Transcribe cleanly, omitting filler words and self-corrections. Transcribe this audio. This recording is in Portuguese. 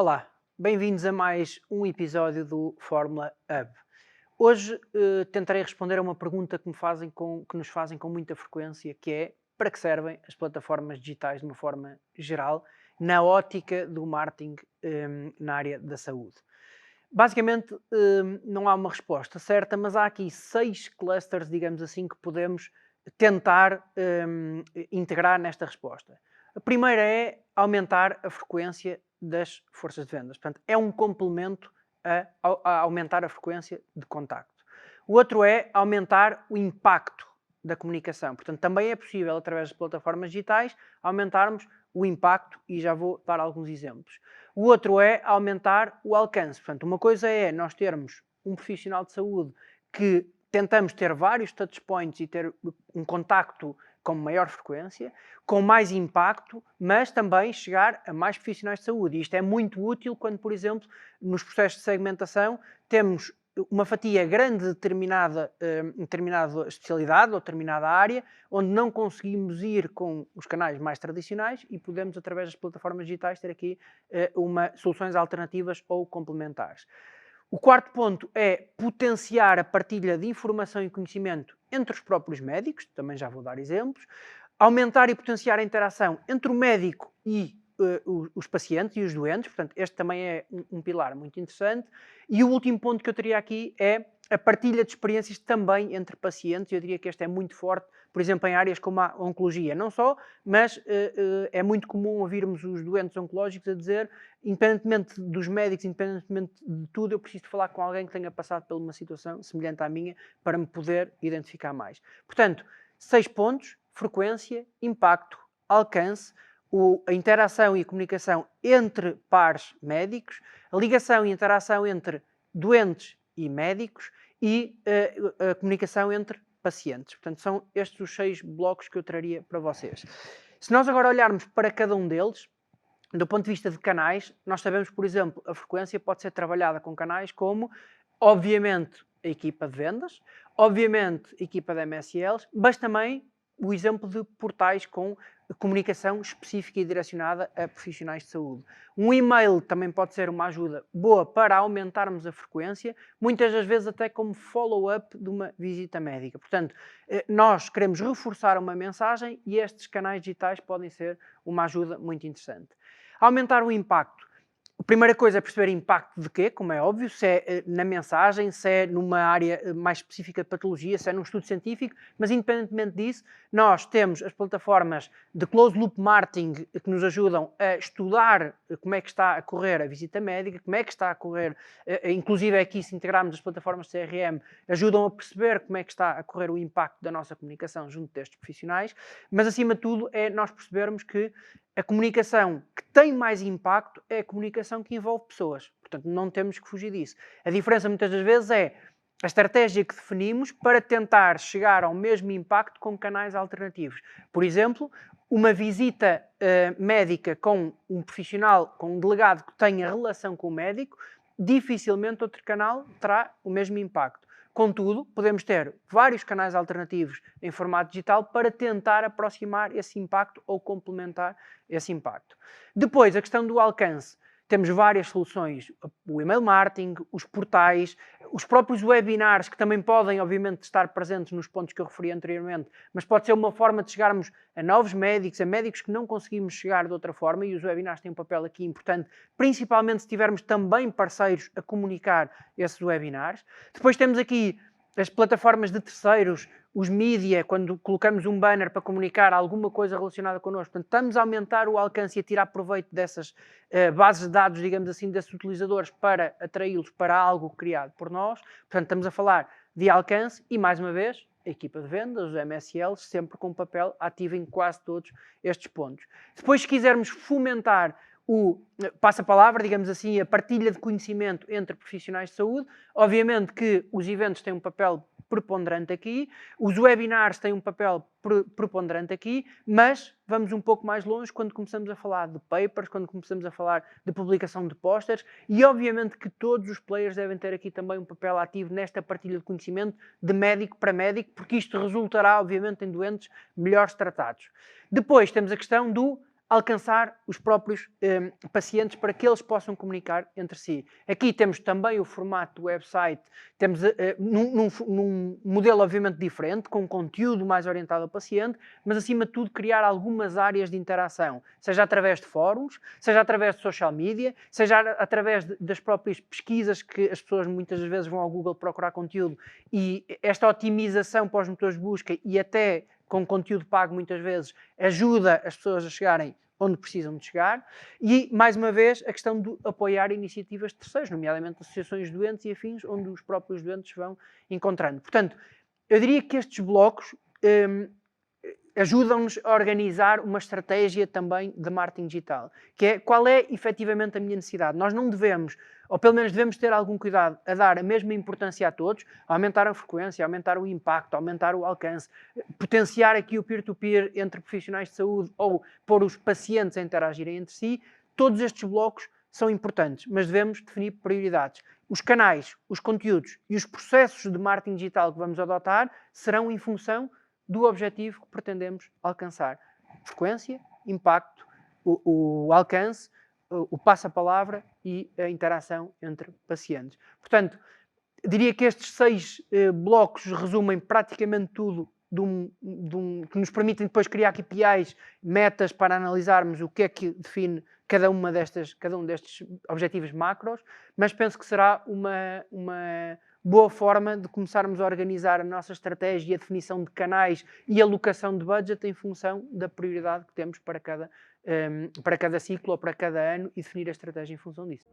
Olá, bem-vindos a mais um episódio do Fórmula Hub. Hoje tentarei responder a uma pergunta que nos fazem com muita frequência, que é: para que servem as plataformas digitais de uma forma geral, na ótica do marketing na área da saúde? Basicamente, não há uma resposta certa, mas há aqui 6 clusters, digamos assim, que podemos tentar integrar nesta resposta. A primeira é aumentar a frequência das forças de vendas. Portanto, é um complemento a aumentar a frequência de contacto. O outro é aumentar o impacto da comunicação. Portanto, também é possível, através das plataformas digitais, aumentarmos o impacto, e já vou dar alguns exemplos. O outro é aumentar o alcance. Portanto, uma coisa é nós termos um profissional de saúde que tentamos ter vários touchpoints e ter um contacto com maior frequência, com mais impacto, mas também chegar a mais profissionais de saúde. E isto é muito útil quando, por exemplo, nos processos de segmentação, temos uma fatia grande de determinada especialidade ou determinada área, onde não conseguimos ir com os canais mais tradicionais e podemos, através das plataformas digitais, ter aqui soluções alternativas ou complementares. O quarto ponto é potenciar a partilha de informação e conhecimento entre os próprios médicos, também já vou dar exemplos, aumentar e potenciar a interação entre o médico e os pacientes e os doentes, portanto, este também é um pilar muito interessante. E o último ponto que eu teria aqui é a partilha de experiências também entre pacientes. Eu diria que este é muito forte, por exemplo, em áreas como a oncologia, não só, mas é muito comum ouvirmos os doentes oncológicos a dizer: independentemente dos médicos, independentemente de tudo, eu preciso de falar com alguém que tenha passado por uma situação semelhante à minha para me poder identificar mais. Portanto, 6 pontos: frequência, impacto, alcance, a interação e a comunicação entre pares médicos, a ligação e interação entre doentes e médicos e a comunicação entre pacientes. Portanto, são estes os 6 blocos que eu traria para vocês. Se nós agora olharmos para cada um deles, do ponto de vista de canais, nós sabemos, por exemplo, a frequência pode ser trabalhada com canais como, obviamente, a equipa de vendas, obviamente, a equipa de MSLs, mas também o exemplo de portais com comunicação específica e direcionada a profissionais de saúde. Um e-mail também pode ser uma ajuda boa para aumentarmos a frequência, muitas das vezes até como follow-up de uma visita médica. Portanto, nós queremos reforçar uma mensagem e estes canais digitais podem ser uma ajuda muito interessante. Aumentar o impacto. A primeira coisa é perceber impacto de quê, como é óbvio, se é na mensagem, se é numa área mais específica de patologia, se é num estudo científico, mas independentemente disso, nós temos as plataformas de closed loop marketing que nos ajudam a estudar como é que está a correr a visita médica, como é que está a correr, inclusive aqui se integrarmos as plataformas de CRM, ajudam a perceber como é que está a correr o impacto da nossa comunicação junto destes profissionais, mas acima de tudo é nós percebermos que a comunicação que tem mais impacto é a comunicação que envolve pessoas. Portanto, não temos que fugir disso. A diferença muitas das vezes é a estratégia que definimos para tentar chegar ao mesmo impacto com canais alternativos. Por exemplo, uma visita médica com um profissional, com um delegado que tenha relação com o médico, dificilmente outro canal terá o mesmo impacto. Contudo, podemos ter vários canais alternativos em formato digital para tentar aproximar esse impacto ou complementar esse impacto. Depois, a questão do alcance. Temos várias soluções, o email marketing, os portais, os próprios webinars, que também podem, obviamente, estar presentes nos pontos que eu referi anteriormente, mas pode ser uma forma de chegarmos a novos médicos, a médicos que não conseguimos chegar de outra forma, e os webinars têm um papel aqui importante, principalmente se tivermos também parceiros a comunicar esses webinars. Depois temos aqui as plataformas de terceiros, os mídia, quando colocamos um banner para comunicar alguma coisa relacionada connosco. Portanto, estamos a aumentar o alcance e a tirar proveito dessas bases de dados, digamos assim, desses utilizadores para atraí-los para algo criado por nós. Portanto, estamos a falar de alcance e, mais uma vez, a equipa de vendas, os MSLs, sempre com papel ativo em quase todos estes pontos. Depois, se quisermos fomentar o passa-palavra, digamos assim, a partilha de conhecimento entre profissionais de saúde, obviamente que os eventos têm um papel preponderante aqui, os webinars têm um papel preponderante aqui, mas vamos um pouco mais longe quando começamos a falar de papers, quando começamos a falar de publicação de posters, e obviamente que todos os players devem ter aqui também um papel ativo nesta partilha de conhecimento de médico para médico, porque isto resultará obviamente em doentes melhores tratados. Depois temos a questão do alcançar os próprios pacientes para que eles possam comunicar entre si. Aqui temos também o formato do website, temos num modelo obviamente diferente, com conteúdo mais orientado ao paciente, mas acima de tudo criar algumas áreas de interação, seja através de fóruns, seja através de social media, seja através das próprias pesquisas que as pessoas muitas vezes vão ao Google procurar conteúdo, e esta otimização para os motores de busca e até com conteúdo pago muitas vezes, ajuda as pessoas a chegarem onde precisam de chegar. E, mais uma vez, a questão de apoiar iniciativas de terceiros, nomeadamente associações de doentes e afins, onde os próprios doentes vão encontrando. Portanto, eu diria que estes blocos ajudam-nos a organizar uma estratégia também de marketing digital, que é qual é efetivamente a minha necessidade. Nós não devemos, ou pelo menos devemos ter algum cuidado a dar a mesma importância a todos, a aumentar a frequência, a aumentar o impacto, a aumentar o alcance, potenciar aqui o peer-to-peer entre profissionais de saúde ou pôr os pacientes a interagirem entre si. Todos estes blocos são importantes, mas devemos definir prioridades. Os canais, os conteúdos e os processos de marketing digital que vamos adotar serão em função do objetivo que pretendemos alcançar. Frequência, impacto, o alcance, o passo-a-palavra e a interação entre pacientes. Portanto, diria que estes 6 blocos resumem praticamente tudo que nos permitem depois criar KPIs, metas para analisarmos o que é que define cada um destes objetivos macros, mas penso que será uma boa forma de começarmos a organizar a nossa estratégia, a definição de canais e alocação de budget em função da prioridade que temos para cada ciclo ou para cada ano, e definir a estratégia em função disso.